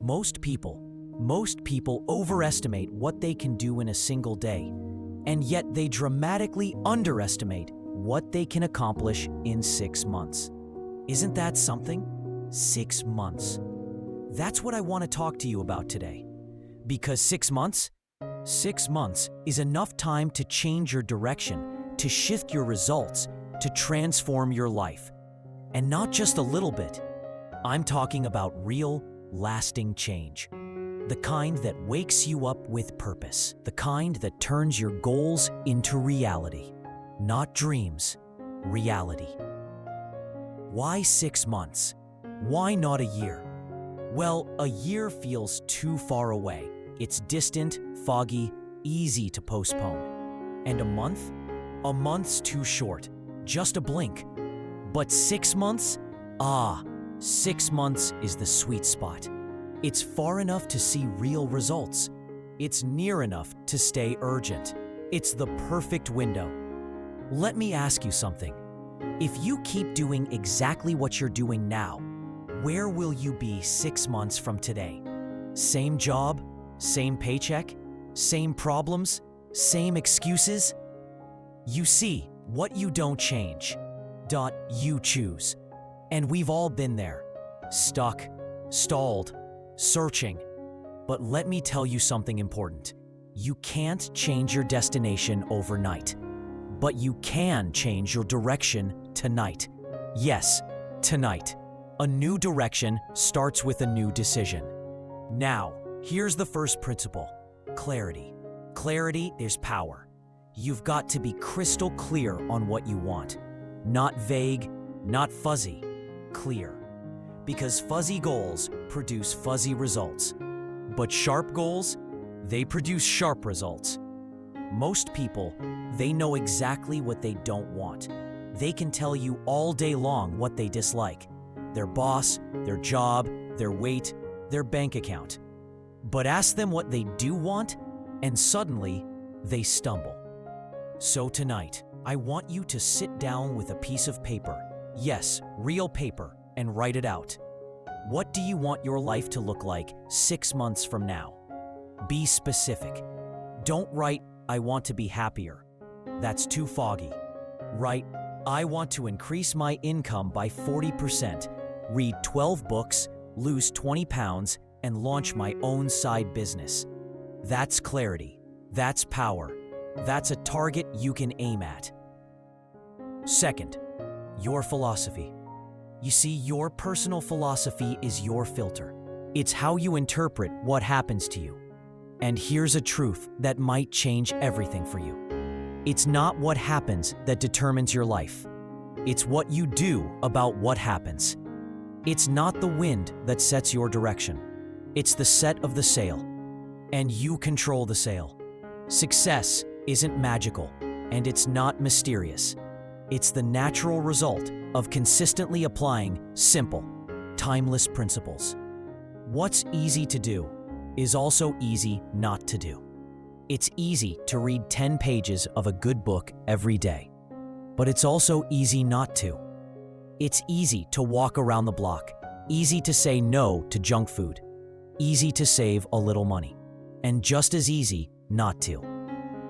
Most people overestimate what they can do in a single day, and yet they dramatically underestimate what they can accomplish in 6 months. Isn't that something? 6 months. That's what I want to talk to you about today. Because 6 months is enough time to change your direction, to shift your results, to transform your life. And not just a little bit. I'm talking about real, lasting change. The kind that wakes you up with purpose. The kind that turns your goals into reality. Not dreams, reality. Why 6 months? Why not a year? Well, a year feels too far away. It's distant, foggy, easy to postpone. And a month? A month's too short. Just a blink. But 6 months? 6 months is the sweet spot. It's far enough to see real results. It's near enough to stay urgent. It's the perfect window. Let me ask you something. If you keep doing exactly what you're doing now, where will you be 6 months from today? Same job? Same paycheck? Same problems? Same excuses? You see, what you don't change. You choose. And we've all been there. Stuck, stalled, searching. But let me tell you something important. You can't change your destination overnight. But you can change your direction tonight. Yes, tonight. A new direction starts with a new decision. Now, here's the first principle. Clarity. Clarity is power. You've got to be crystal clear on what you want. Not vague, not fuzzy. Clear. Because fuzzy goals produce fuzzy results. But sharp goals, they produce sharp results. Most people, they know exactly what they don't want. They can tell you all day long what they dislike. Their boss, their job, their weight, their bank account. But ask them what they do want, and suddenly, they stumble. So tonight, I want you to sit down with a piece of paper. Yes, real paper, and write it out. What do you want your life to look like 6 months from now? Be specific. Don't write, I want to be happier. That's too foggy. Write, I want to increase my income by 40%, read 12 books, lose 20 pounds, and launch my own side business. That's clarity. That's power. That's a target you can aim at. Second, your philosophy. You see, your personal philosophy is your filter. It's how you interpret what happens to you. And here's a truth that might change everything for you. It's not what happens that determines your life. It's what you do about what happens. It's not the wind that sets your direction. It's the set of the sail. And you control the sail. Success isn't magical, and it's not mysterious. It's the natural result of consistently applying simple, timeless principles. What's easy to do is also easy not to do. It's easy to read 10 pages of a good book every day, but it's also easy not to. It's easy to walk around the block, easy to say no to junk food, easy to save a little money, and just as easy not to.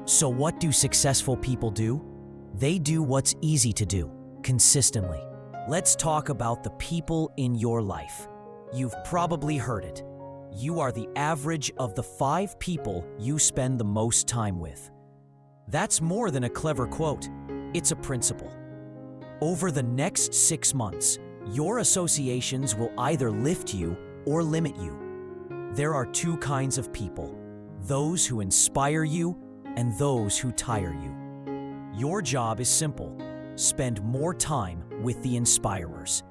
So what do successful people do? They do what's easy to do, consistently. Let's talk about the people in your life. You've probably heard it. You are the average of the 5 people you spend the most time with. That's more than a clever quote. It's a principle. Over the next 6 months, your associations will either lift you or limit you. There are 2 kinds of people, those who inspire you and those who tire you. Your job is simple. Spend more time with the inspirers,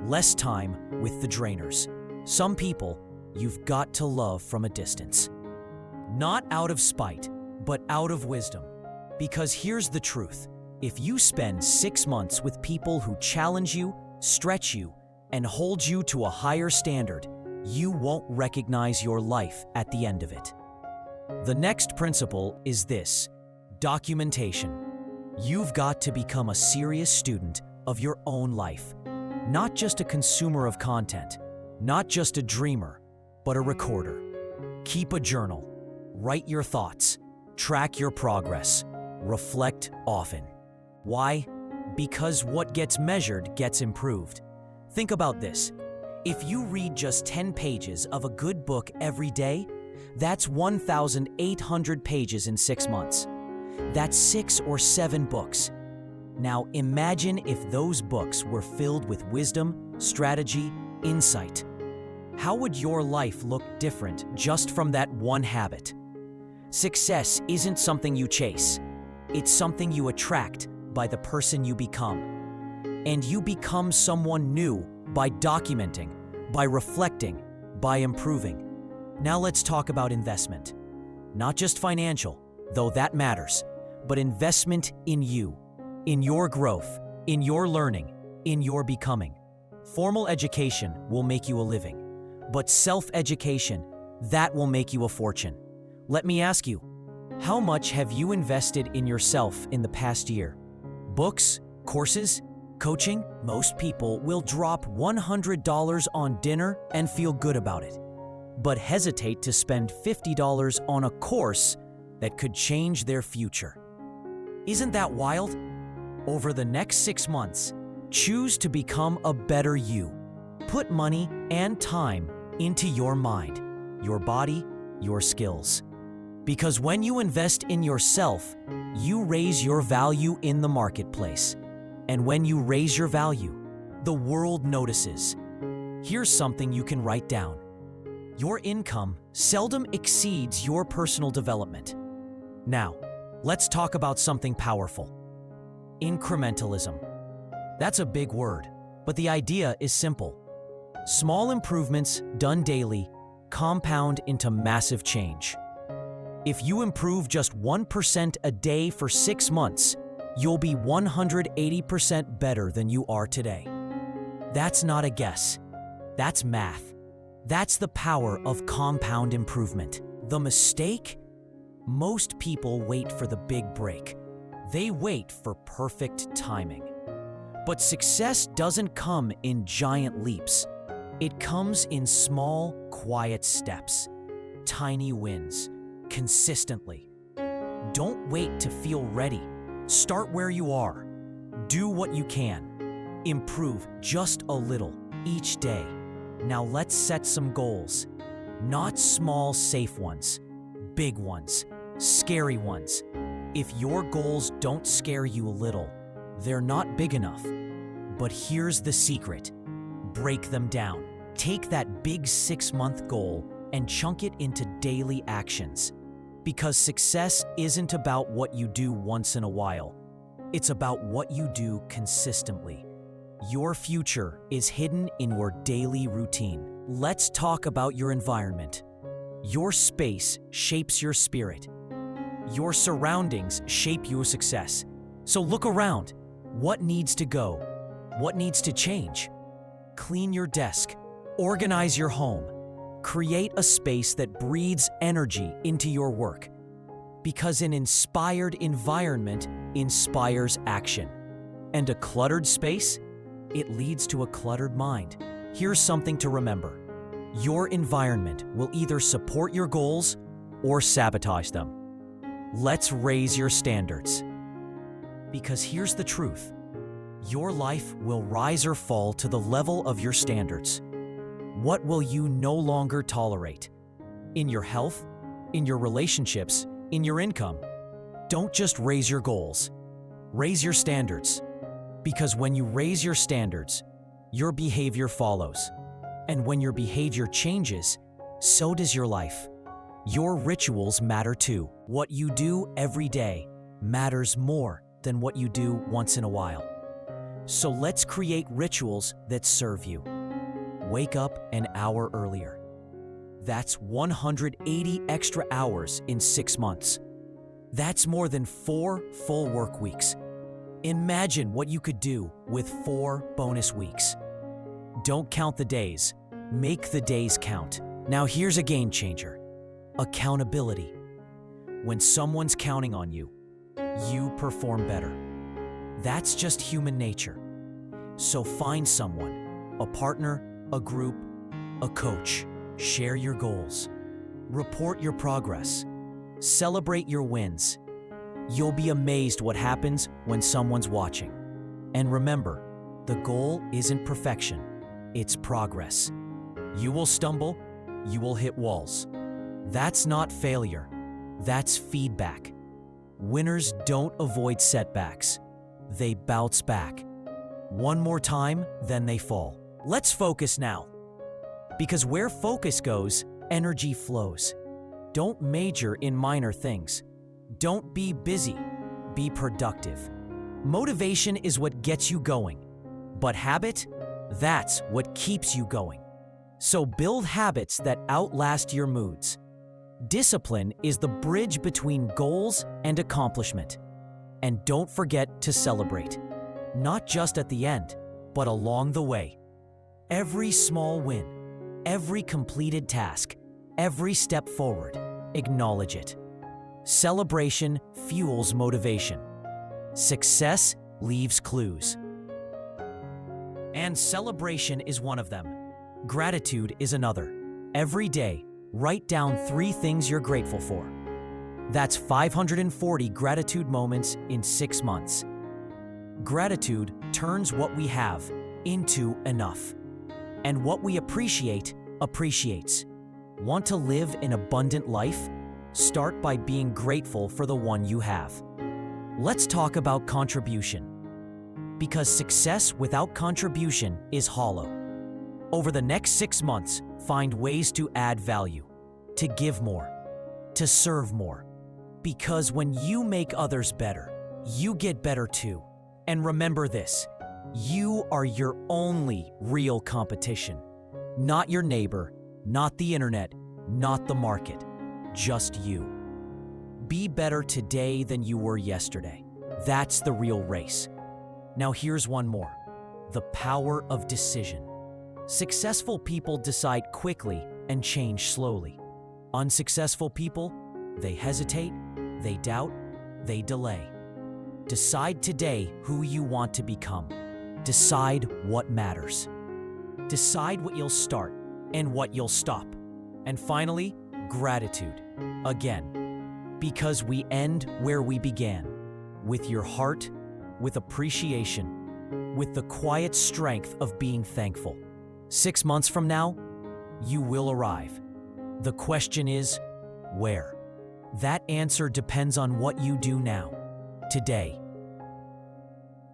less time with the drainers. Some people you've got to love from a distance. Not out of spite, but out of wisdom. Because here's the truth. If you spend 6 months with people who challenge you, stretch you, and hold you to a higher standard, you won't recognize your life at the end of it. The next principle is this: documentation. You've got to become a serious student of your own life, not just a consumer of content, not just a dreamer. but a recorder. Keep a journal. Write your thoughts. Track your progress. Reflect often. Why? Because what gets measured gets improved. Think about this. If you read just 10 pages of a good book every day, that's 1,800 pages in 6 months. That's 6 or 7 books. Now imagine if those books were filled with wisdom, strategy, insight. How would your life look different just from that one habit? Success isn't something you chase. It's something you attract by the person you become. And you become someone new by documenting, by reflecting, by improving. Now let's talk about investment. Not just financial, though that matters, but investment in you, in your growth, in your learning, in your becoming. Formal education will make you a living, but self-education, that will make you a fortune. Let me ask you, how much have you invested in yourself in the past year? Books, courses, coaching? Most people will drop $100 on dinner and feel good about it, but hesitate to spend $50 on a course that could change their future. Isn't that wild? Over the next 6 months, choose to become a better you. Put money and time into your mind, your body, your skills. Because when you invest in yourself, you raise your value in the marketplace. And when you raise your value, the world notices. Here's something you can write down. Your income seldom exceeds your personal development. Now, let's talk about something powerful. Incrementalism. That's a big word, but the idea is simple. Small improvements done daily compound into massive change. If you improve just 1% a day for 6 months, you'll be 180% better than you are today. That's not a guess. That's math. That's the power of compound improvement. The mistake? Most people wait for the big break. They wait for perfect timing. But success doesn't come in giant leaps. It comes in small, quiet steps. Tiny wins. Consistently. Don't wait to feel ready. Start where you are. Do what you can. Improve just a little each day. Now let's set some goals. Not small, safe ones. Big ones. Scary ones. If your goals don't scare you a little, they're not big enough. But here's the secret. Break them down. Take that big 6-month goal and chunk it into daily actions. Because success isn't about what you do once in a while. It's about what you do consistently. Your future is hidden in your daily routine. Let's talk about your environment. Your space shapes your spirit. Your surroundings shape your success. So look around. What needs to go? What needs to change? Clean your desk. Organize your home. Create a space that breathes energy into your work. Because an inspired environment inspires action. And a cluttered space? It leads to a cluttered mind. Here's something to remember. Your environment will either support your goals or sabotage them. Let's raise your standards. Because here's the truth. Your life will rise or fall to the level of your standards. What will you no longer tolerate? In your health, in your relationships, in your income? Don't just raise your goals. Raise your standards. Because when you raise your standards, your behavior follows. And when your behavior changes, so does your life. Your rituals matter too. What you do every day matters more than what you do once in a while. So let's create rituals that serve you. Wake up an hour earlier. That's 180 extra hours in 6 months. That's more than 4 full work weeks. Imagine what you could do with 4 bonus weeks. Don't count the days. Make the days count. Now here's a game changer. Accountability. When someone's counting on you, you perform better. That's just human nature. So find someone, a partner, a group, a coach, Share your goals. Report your progress. Celebrate your wins. You'll be amazed what happens when someone's watching. And remember, the goal isn't perfection, it's progress. You will stumble, you will hit walls. That's not failure, that's feedback. Winners don't avoid setbacks, they bounce back. One more time, then they fall. Let's focus now. Because where focus goes, energy flows. Don't major in minor things. Don't be busy, be productive. Motivation is what gets you going, but habit, that's what keeps you going. So build habits that outlast your moods. Discipline is the bridge between goals and accomplishment. And don't forget to celebrate, not just at the end, but along the way. Every small win, every completed task, every step forward, acknowledge it. Celebration fuels motivation. Success leaves clues. And celebration is one of them. Gratitude is another. Every day, write down 3 things you're grateful for. That's 540 gratitude moments in 6 months. Gratitude turns what we have into enough. And what we appreciate, appreciates. Want to live an abundant life? Start by being grateful for the one you have. Let's talk about contribution. Because success without contribution is hollow. Over the next 6 months, find ways to add value, to give more, to serve more. Because when you make others better, you get better too. And remember this, you are your only real competition. Not your neighbor, not the internet, not the market, just you. Be better today than you were yesterday. That's the real race. Now here's one more, the power of decision. Successful people decide quickly and change slowly. Unsuccessful people, they hesitate, they doubt, they delay. Decide today who you want to become. Decide what matters. Decide what you'll start and what you'll stop. And finally, gratitude. Again, because we end where we began, with your heart, with appreciation, with the quiet strength of being thankful. 6 months from now, you will arrive. The question is, where? That answer depends on what you do now, today.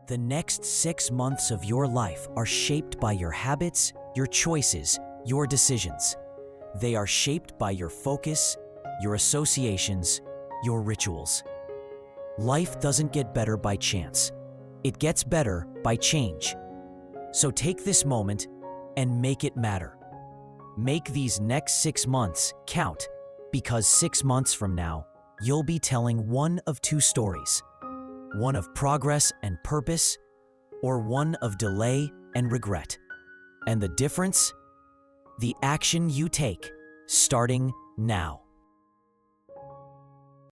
The next 6 months of your life are shaped by your habits, your choices, your decisions. They are shaped by your focus, your associations, your rituals. Life doesn't get better by chance. It gets better by change. So take this moment and make it matter. Make these next 6 months count, because 6 months from now, you'll be telling one of 2 stories. One of progress and purpose, or one of delay and regret. And the difference? The action you take, starting now.